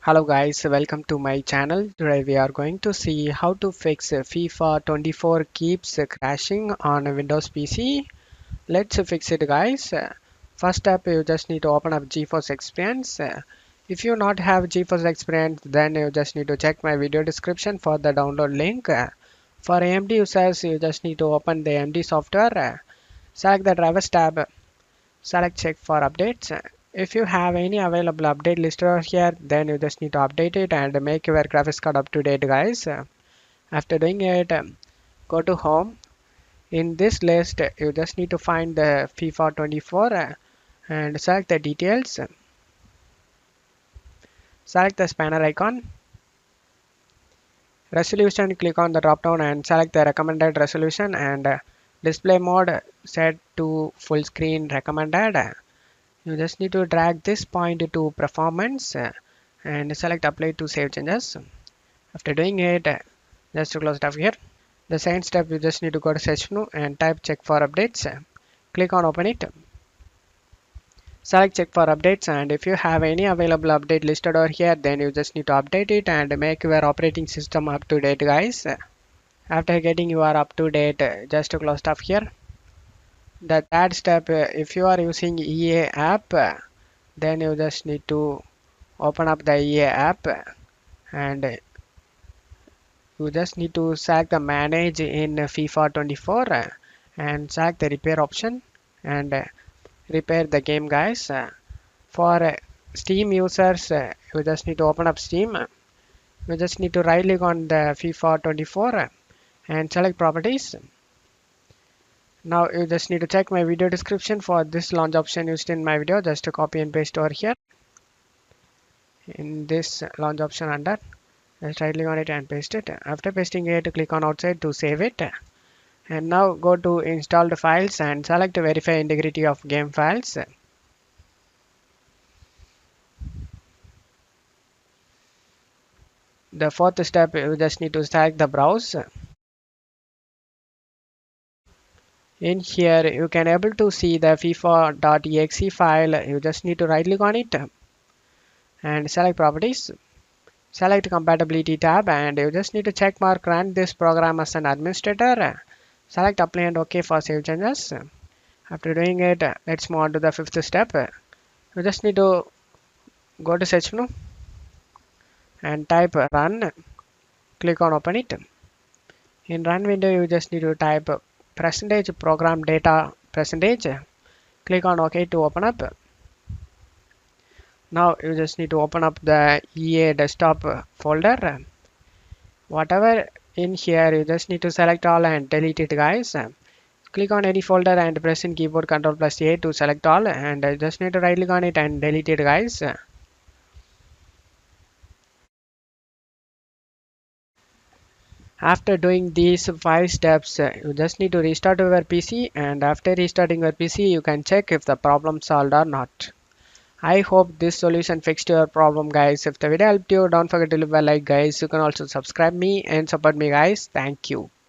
Hello guys, welcome to my channel. Today we are going to see how to fix FIFA 24 keeps crashing on a Windows PC. Let's fix it guys. First step, you just need to open up GeForce Experience. If you not have GeForce Experience, then you just need to check my video description for the download link. For AMD users, you just need to open the AMD software. Select the drivers tab. Select check for updates. If you have any available update listed over here, then you just need to update it and make your graphics card up to date guys. After doing it, go to home. In this list, you just need to find the FIFA 24 and select the details. Select the spanner icon. Resolution, click on the drop down and select the recommended resolution and display mode set to full screen recommended. You just need to drag this point to performance and select apply to save changes. After doing it, just to close it up here. The second step, you just need to go to search menu and type check for updates. Click on open it. Select check for updates, and if you have any available update listed over here, then you just need to update it and make your operating system up to date guys. After getting your up to date, just to close it up here. The third step, if you are using EA app, then you just need to open up the EA app and you just need to select the manage in FIFA 24 and select the repair option and repair the game guys. For Steam users, you just need to open up Steam. You just need to right click on the FIFA 24 and select properties. Now you just need to check my video description for this launch option used in my video. Just to copy and paste over here in this launch option under. Just right click on it and paste it. After pasting it, click on outside to save it. And now go to installed files and select verify integrity of game files. The fourth step, you just need to select the browse. In here, you can able to see the FIFA.exe file. You just need to right click on it and select properties. Select compatibility tab and you just need to check mark run this program as an administrator. Select apply and OK for save changes. After doing it, let's move on to the fifth step. You just need to go to search menu and type run. Click on open it. In run window, you just need to type percentage program data percentage. Click on OK to open up. Now you just need to open up the EA desktop folder. Whatever in here, you just need to select all and delete it guys. Click on any folder and press in keyboard Ctrl+A to select all and just need to right click on it and delete it guys. After doing these 5 steps, you just need to restart your PC, and after restarting your PC, you can check if the problem solved or not. I hope this solution fixed your problem guys. If the video helped you, don't forget to leave a like guys. You can also subscribe me and support me guys. Thank you.